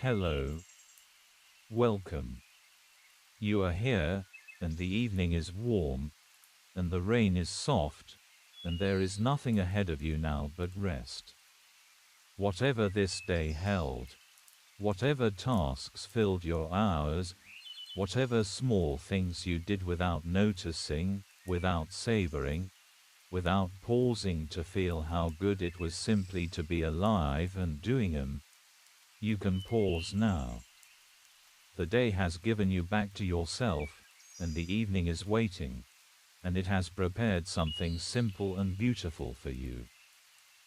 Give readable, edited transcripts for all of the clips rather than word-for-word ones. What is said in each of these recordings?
Hello. Welcome. You are here, and the evening is warm, and the rain is soft, and there is nothing ahead of you now but rest. Whatever this day held, whatever tasks filled your hours, whatever small things you did without noticing, without savoring, without pausing to feel how good it was simply to be alive and doing them, you can pause now. The day has given you back to yourself, and the evening is waiting, and it has prepared something simple and beautiful for you.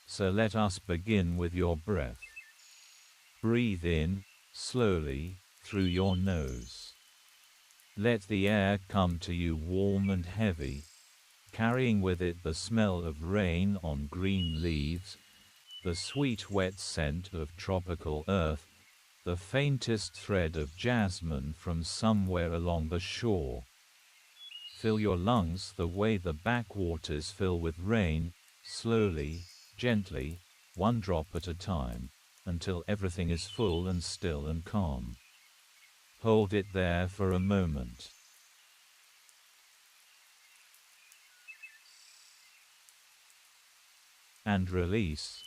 So let us begin with your breath. Breathe in, slowly, through your nose. Let the air come to you warm and heavy, carrying with it the smell of rain on green leaves, the sweet wet scent of tropical earth, the faintest thread of jasmine from somewhere along the shore. Fill your lungs the way the backwaters fill with rain, slowly, gently, one drop at a time, until everything is full and still and calm. Hold it there for a moment. And release.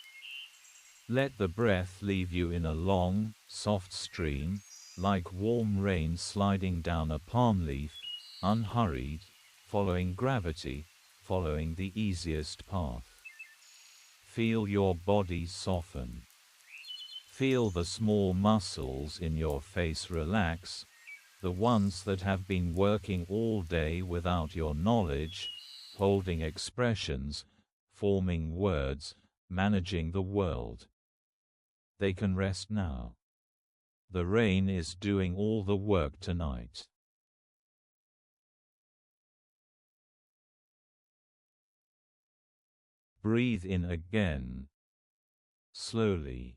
Let the breath leave you in a long, soft stream, like warm rain sliding down a palm leaf, unhurried, following gravity, following the easiest path. Feel your body soften. Feel the small muscles in your face relax, the ones that have been working all day without your knowledge, holding expressions, forming words, managing the world. They can rest now. The rain is doing all the work tonight. Breathe in again. Slowly.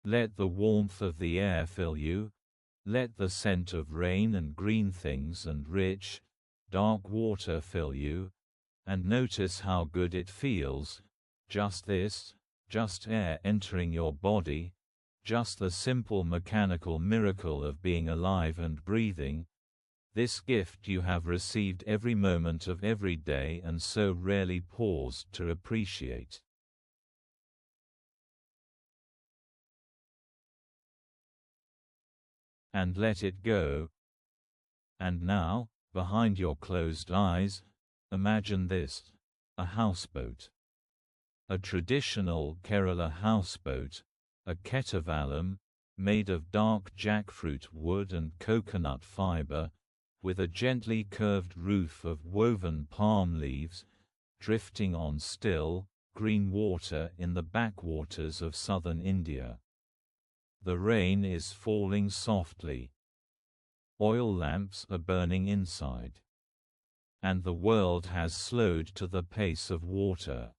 Let the warmth of the air fill you. Let the scent of rain and green things and rich, dark water fill you. And notice how good it feels. Just this. Just air entering your body, just the simple mechanical miracle of being alive and breathing, this gift you have received every moment of every day and so rarely paused to appreciate. And let it go. And now, behind your closed eyes, imagine this: a houseboat. A traditional Kerala houseboat, a kettuvallam, made of dark jackfruit wood and coconut fiber, with a gently curved roof of woven palm leaves, drifting on still, green water in the backwaters of southern India. The rain is falling softly. Oil lamps are burning inside. And the world has slowed to the pace of water.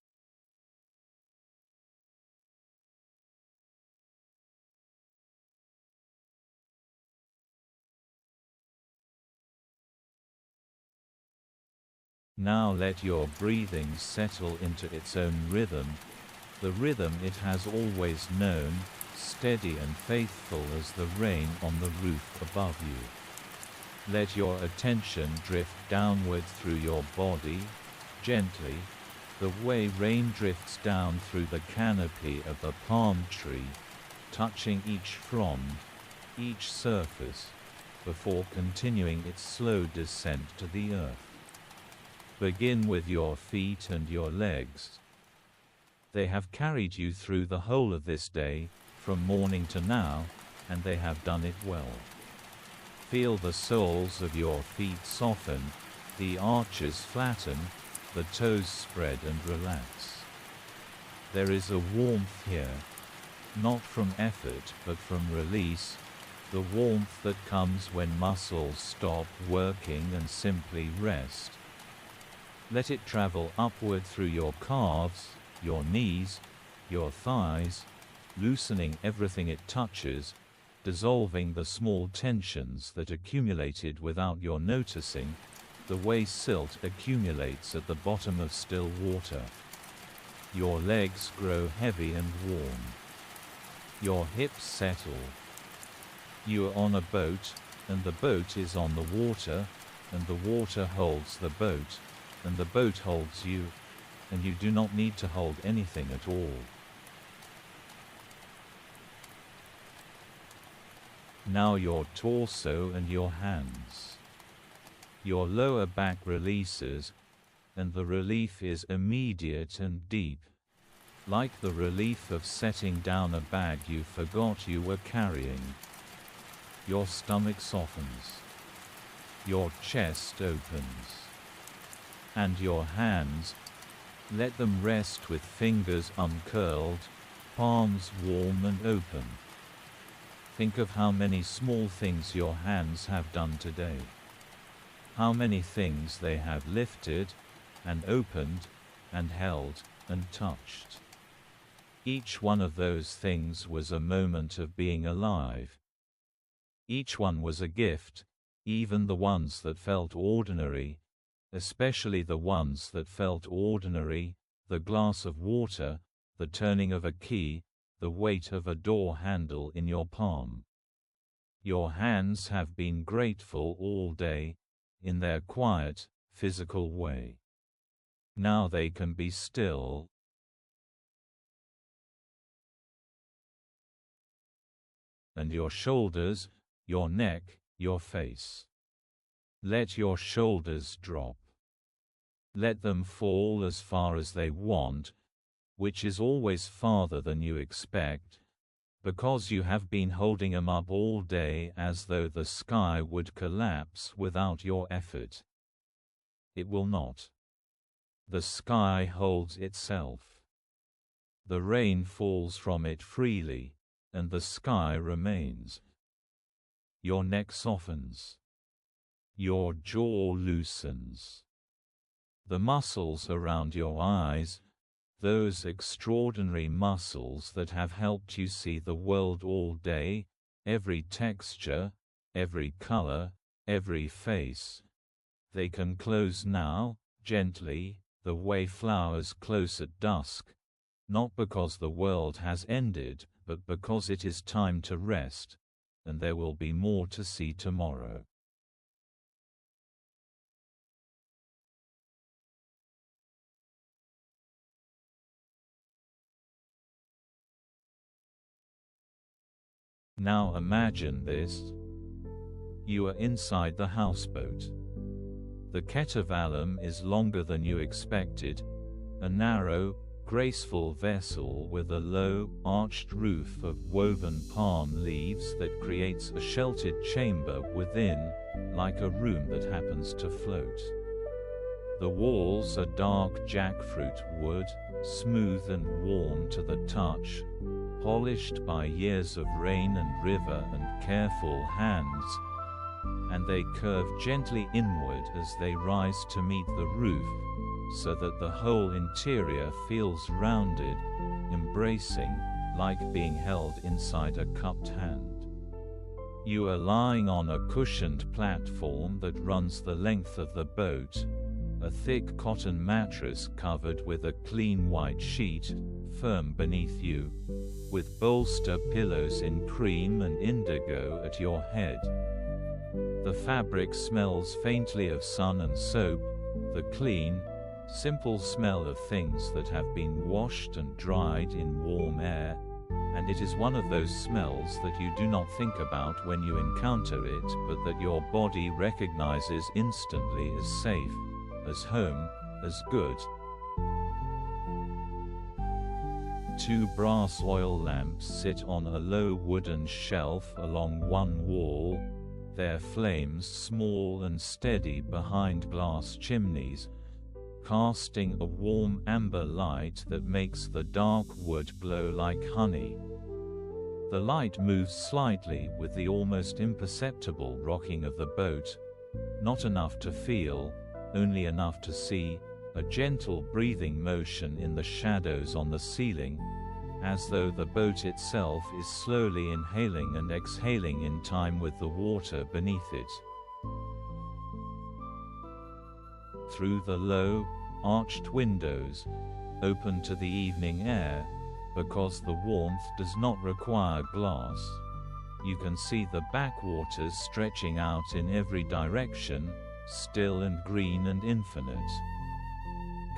Now let your breathing settle into its own rhythm, the rhythm it has always known, steady and faithful as the rain on the roof above you. Let your attention drift downward through your body, gently, the way rain drifts down through the canopy of a palm tree, touching each frond, each surface, before continuing its slow descent to the earth. Begin with your feet and your legs. They have carried you through the whole of this day, from morning to now, and they have done it well. Feel the soles of your feet soften, the arches flatten, the toes spread and relax. There is a warmth here, not from effort but from release, the warmth that comes when muscles stop working and simply rest. Let it travel upward through your calves, your knees, your thighs, loosening everything it touches, dissolving the small tensions that accumulated without your noticing, the way silt accumulates at the bottom of still water. Your legs grow heavy and warm. Your hips settle. You are on a boat, and the boat is on the water, and the water holds the boat, and the boat holds you, and you do not need to hold anything at all. Now your torso and your hands. Your lower back releases, and the relief is immediate and deep, like the relief of setting down a bag you forgot you were carrying. Your stomach softens. Your chest opens. And your hands, let them rest with fingers uncurled, palms warm and open. Think of how many small things your hands have done today. How many things they have lifted, and opened, and held, and touched. Each one of those things was a moment of being alive. Each one was a gift, even the ones that felt ordinary, especially the ones that felt ordinary, the glass of water, the turning of a key, the weight of a door handle in your palm. Your hands have been grateful all day, in their quiet, physical way. Now they can be still. And your shoulders, your neck, your face. Let your shoulders drop. Let them fall as far as they want, which is always farther than you expect, because you have been holding them up all day as though the sky would collapse without your effort. It will not. The sky holds itself. The rain falls from it freely, and the sky remains. Your neck softens. Your jaw loosens. The muscles around your eyes, those extraordinary muscles that have helped you see the world all day, every texture, every color, every face, they can close now, gently, the way flowers close at dusk, not because the world has ended, but because it is time to rest, and there will be more to see tomorrow. Now imagine this. You are inside the houseboat. The kettuvallam is longer than you expected, a narrow, graceful vessel with a low, arched roof of woven palm leaves that creates a sheltered chamber within, like a room that happens to float. The walls are dark jackfruit wood, smooth and warm to the touch, polished by years of rain and river and careful hands, and they curve gently inward as they rise to meet the roof, so that the whole interior feels rounded, embracing, like being held inside a cupped hand. You are lying on a cushioned platform that runs the length of the boat, a thick cotton mattress covered with a clean white sheet, firm beneath you, with bolster pillows in cream and indigo at your head. The fabric smells faintly of sun and soap, the clean, simple smell of things that have been washed and dried in warm air, and it is one of those smells that you do not think about when you encounter it, but that your body recognizes instantly as safe, as home, as good. 2 brass oil lamps sit on a low wooden shelf along one wall, their flames small and steady behind glass chimneys, casting a warm amber light that makes the dark wood glow like honey. The light moves slightly with the almost imperceptible rocking of the boat, not enough to feel, only enough to see, a gentle breathing motion in the shadows on the ceiling, as though the boat itself is slowly inhaling and exhaling in time with the water beneath it. Through the low, arched windows, open to the evening air, because the warmth does not require glass, You can see the backwaters stretching out in every direction, still and green and infinite.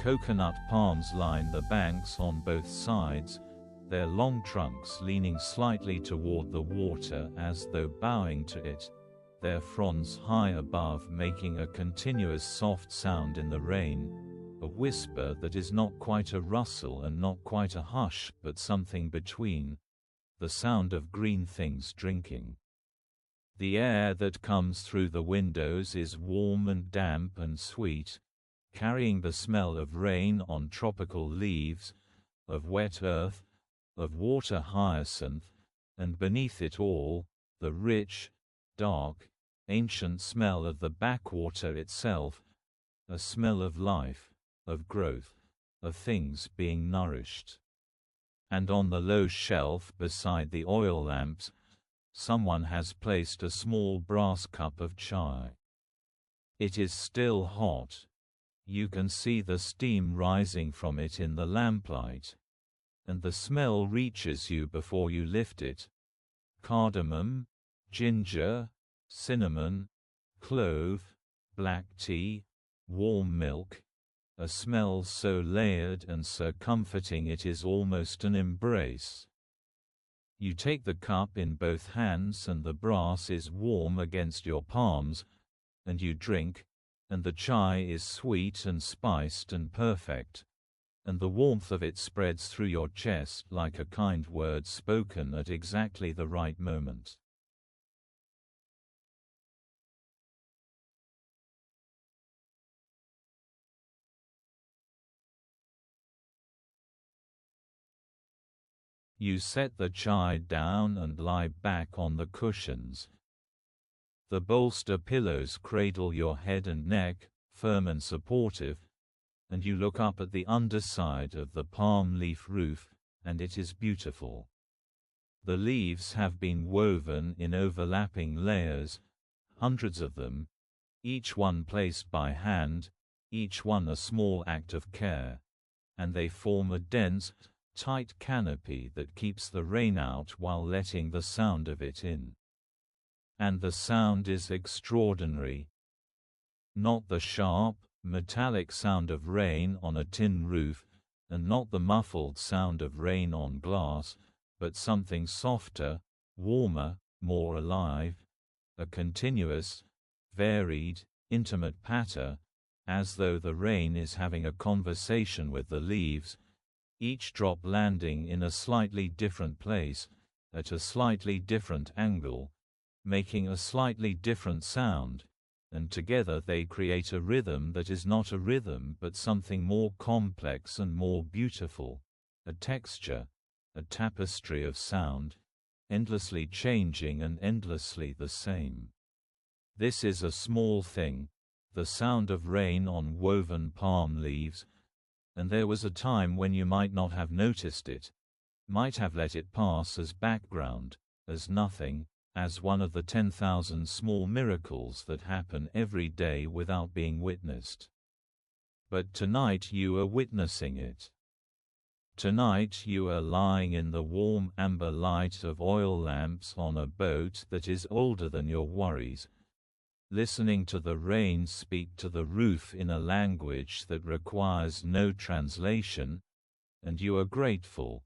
Coconut palms line the banks on both sides, their long trunks leaning slightly toward the water as though bowing to it, their fronds high above making a continuous soft sound in the rain, a whisper that is not quite a rustle and not quite a hush but something between, the sound of green things drinking. The air that comes through the windows is warm and damp and sweet, carrying the smell of rain on tropical leaves, of wet earth, of water hyacinth, and beneath it all, the rich, dark, ancient smell of the backwater itself, a smell of life, of growth, of things being nourished. And on the low shelf beside the oil lamps, someone has placed a small brass cup of chai. It is still hot. You can see the steam rising from it in the lamplight. And the smell reaches you before you lift it. Cardamom, ginger, cinnamon, clove, black tea, warm milk, a smell so layered and so comforting it is almost an embrace. You take the cup in both hands and the brass is warm against your palms, and you drink, and the chai is sweet and spiced and perfect, and the warmth of it spreads through your chest like a kind word spoken at exactly the right moment. You set the chai down and lie back on the cushions. The bolster pillows cradle your head and neck, firm and supportive, and you look up at the underside of the palm leaf roof, and it is beautiful. The leaves have been woven in overlapping layers, hundreds of them, each one placed by hand, each one a small act of care, and they form a dense, tight canopy that keeps the rain out while letting the sound of it in. And the sound is extraordinary. Not the sharp, metallic sound of rain on a tin roof, and not the muffled sound of rain on glass, but something softer, warmer, more alive, a continuous, varied, intimate patter, as though the rain is having a conversation with the leaves, each drop landing in a slightly different place, at a slightly different angle, making a slightly different sound, and together they create a rhythm that is not a rhythm but something more complex and more beautiful, a texture, a tapestry of sound, endlessly changing and endlessly the same. This is a small thing, the sound of rain on woven palm leaves, and there was a time when you might not have noticed it, might have let it pass as background, as nothing, as one of the 10,000 small miracles that happen every day without being witnessed. But tonight you are witnessing it. Tonight you are lying in the warm amber light of oil lamps on a boat that is older than your worries, listening to the rain speak to the roof in a language that requires no translation, and you are grateful.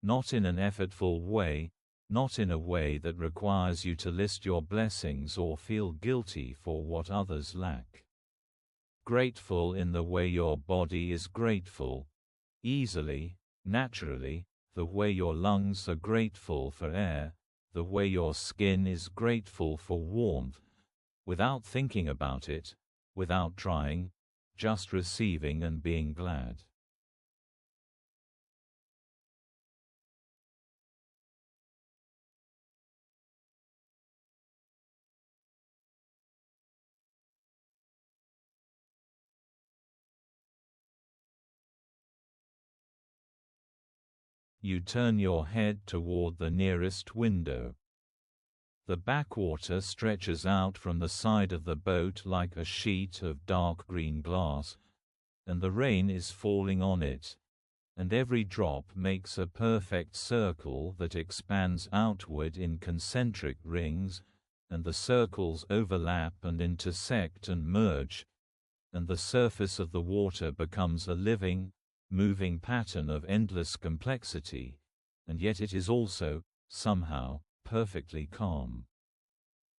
Not in an effortful way, not in a way that requires you to list your blessings or feel guilty for what others lack. Grateful in the way your body is grateful, easily, naturally, the way your lungs are grateful for air, the way your skin is grateful for warmth, without thinking about it, without trying, just receiving and being glad. You turn your head toward the nearest window. The backwater stretches out from the side of the boat like a sheet of dark green glass, and the rain is falling on it, and every drop makes a perfect circle that expands outward in concentric rings, and the circles overlap and intersect and merge, and the surface of the water becomes a living, moving pattern of endless complexity, and yet it is also, somehow, perfectly calm.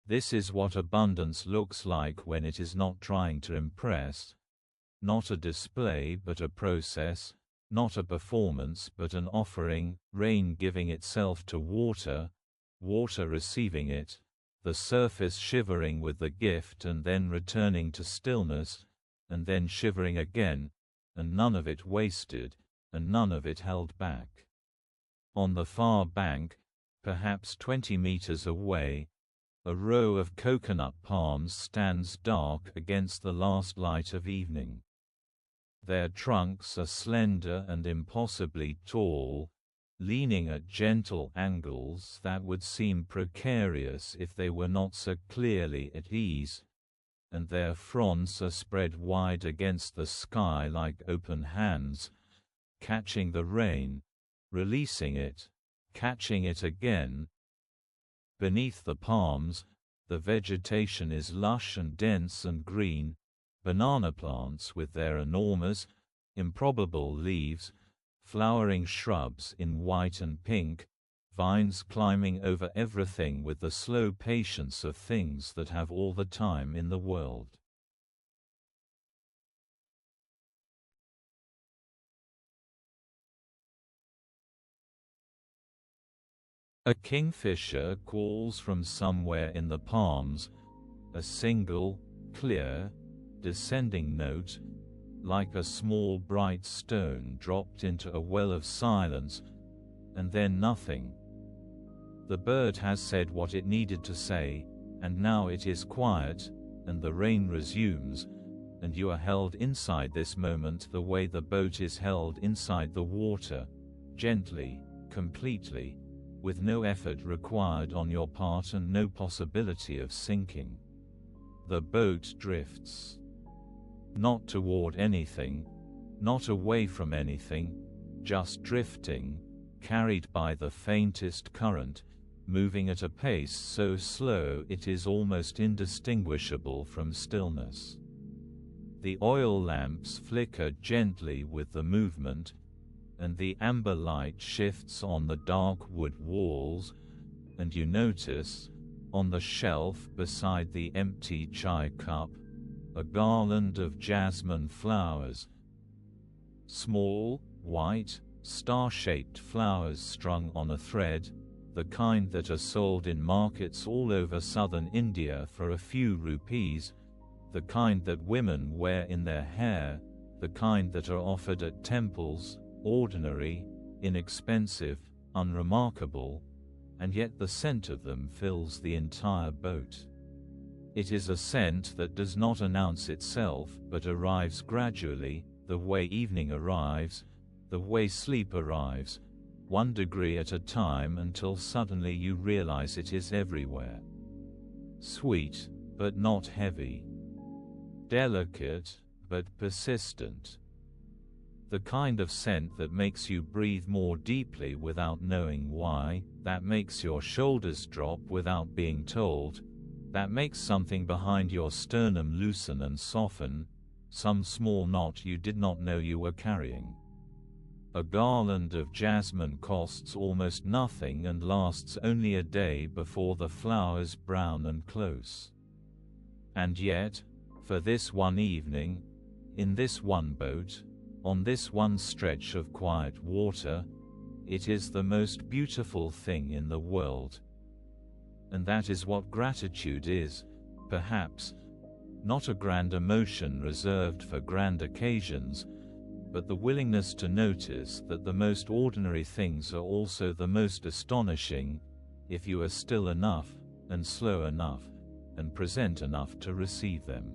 This is what abundance looks like when it is not trying to impress, not a display but a process, not a performance but an offering, rain giving itself to water, water receiving it, the surface shivering with the gift and then returning to stillness, and then shivering again, and none of it wasted, and none of it held back. On the far bank, perhaps 20 meters away, a row of coconut palms stands dark against the last light of evening. Their trunks are slender and impossibly tall, leaning at gentle angles that would seem precarious if they were not so clearly at ease, and their fronds are spread wide against the sky like open hands, catching the rain, releasing it, catching it again. Beneath the palms, the vegetation is lush and dense and green, banana plants with their enormous, improbable leaves, flowering shrubs in white and pink, vines climbing over everything with the slow patience of things that have all the time in the world. A kingfisher calls from somewhere in the palms, a single, clear, descending note, like a small bright stone dropped into a well of silence, and then nothing. The bird has said what it needed to say, and now it is quiet, and the rain resumes, and you are held inside this moment the way the boat is held inside the water, gently, completely, with no effort required on your part and no possibility of sinking. The boat drifts. Not toward anything, not away from anything, just drifting, carried by the faintest current, moving at a pace so slow it is almost indistinguishable from stillness. The oil lamps flicker gently with the movement, and the amber light shifts on the dark wood walls, and you notice, on the shelf beside the empty chai cup, a garland of jasmine flowers. Small, white, star-shaped flowers strung on a thread, the kind that are sold in markets all over southern India for a few rupees, the kind that women wear in their hair, the kind that are offered at temples, ordinary, inexpensive, unremarkable, and yet the scent of them fills the entire boat. It is a scent that does not announce itself but arrives gradually, the way evening arrives, the way sleep arrives, 1 degree at a time until suddenly you realize it is everywhere. Sweet, but not heavy. Delicate, but persistent. The kind of scent that makes you breathe more deeply without knowing why, that makes your shoulders drop without being told, that makes something behind your sternum loosen and soften, some small knot you did not know you were carrying. A garland of jasmine costs almost nothing and lasts only a day before the flowers brown and close. And yet, for this one evening, in this one boat, on this one stretch of quiet water, it is the most beautiful thing in the world. And that is what gratitude is, perhaps, not a grand emotion reserved for grand occasions, but the willingness to notice that the most ordinary things are also the most astonishing, if you are still enough, and slow enough, and present enough to receive them.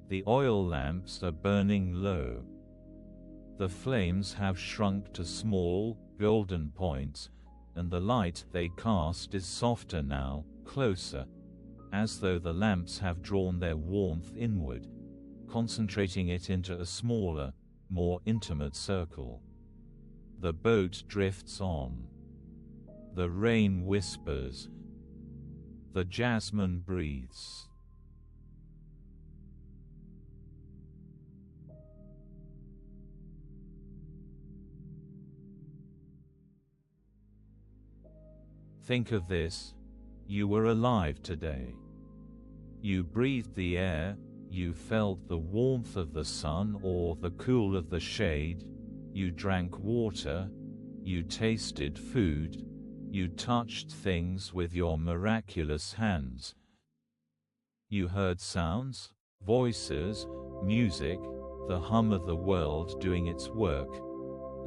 The oil lamps are burning low. The flames have shrunk to small, golden points, and the light they cast is softer now, closer, as though the lamps have drawn their warmth inward, concentrating it into a smaller, more intimate circle. The boat drifts on. The rain whispers. The jasmine breathes. Think of this: you were alive today. You breathed the air, you felt the warmth of the sun or the cool of the shade, you drank water, you tasted food, you touched things with your miraculous hands. You heard sounds, voices, music, the hum of the world doing its work,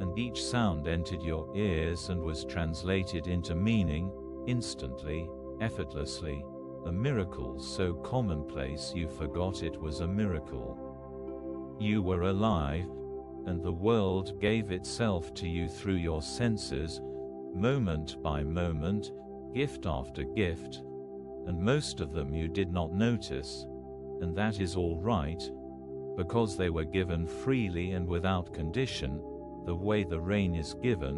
and each sound entered your ears and was translated into meaning, instantly, effortlessly, a miracle so commonplace you forgot it was a miracle. You were alive, and the world gave itself to you through your senses, moment by moment, gift after gift, and most of them you did not notice, and that is all right, because they were given freely and without condition, the way the rain is given,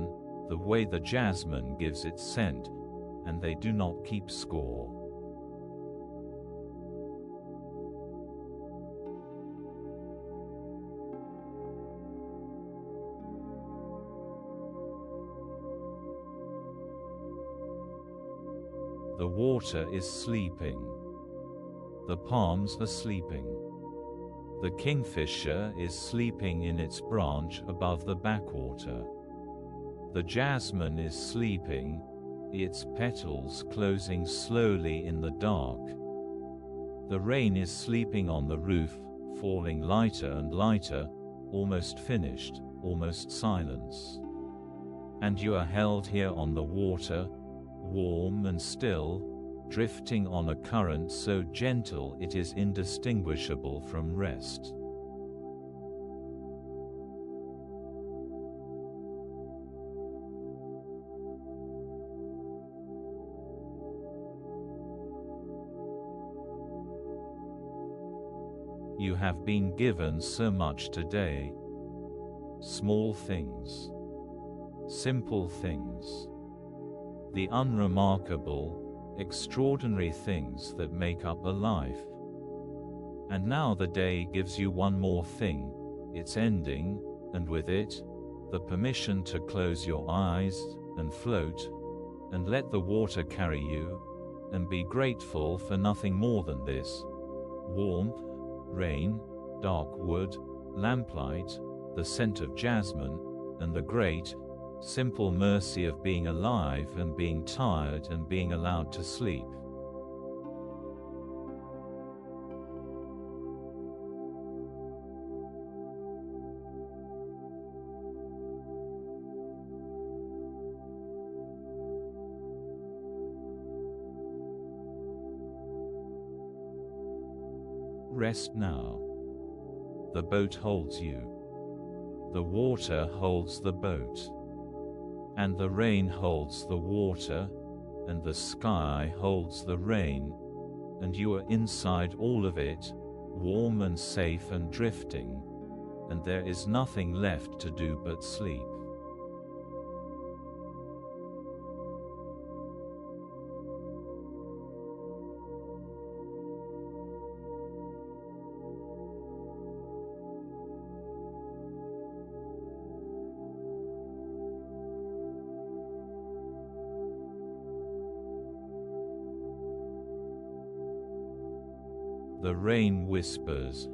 the way the jasmine gives its scent, and they do not keep score. The water is sleeping. The palms are sleeping. The kingfisher is sleeping in its branch above the backwater. The jasmine is sleeping, its petals closing slowly in the dark. The rain is sleeping on the roof, falling lighter and lighter, almost finished, almost silence. And you are held here on the water, warm and still, drifting on a current so gentle it is indistinguishable from rest. You have been given so much today. Small things. Simple things. The unremarkable, extraordinary things that make up a life. And now the day gives you one more thing, its ending, and with it, the permission to close your eyes, and float, and let the water carry you, and be grateful for nothing more than this: warmth, rain, dark wood, lamplight, the scent of jasmine, and the great, simple mercy of being alive and being tired and being allowed to sleep. Rest now. The boat holds you. The water holds the boat. And the rain holds the water, and the sky holds the rain, and you are inside all of it, warm and safe and drifting, and there is nothing left to do but sleep. The rain whispers.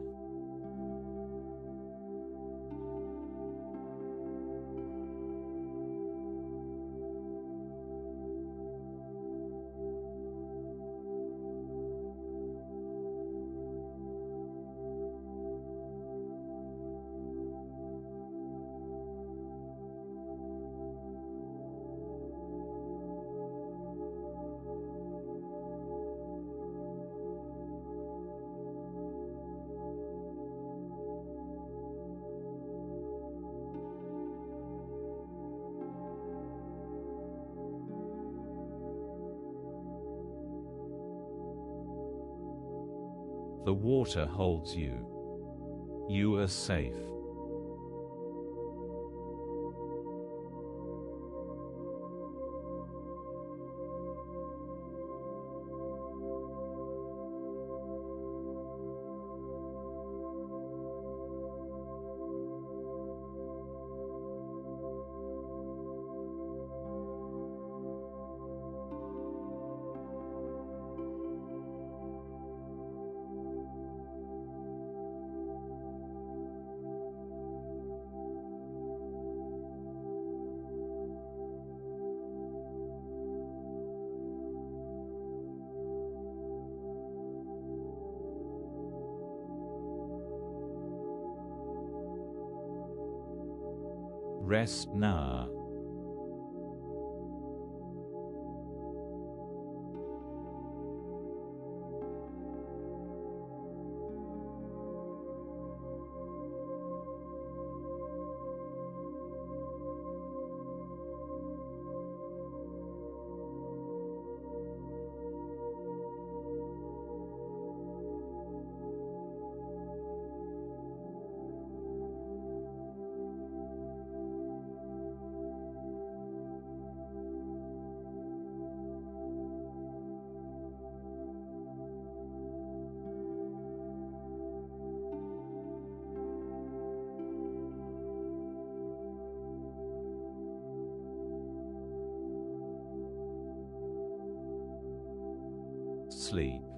The water holds you. You are safe. Rest now. Sleep.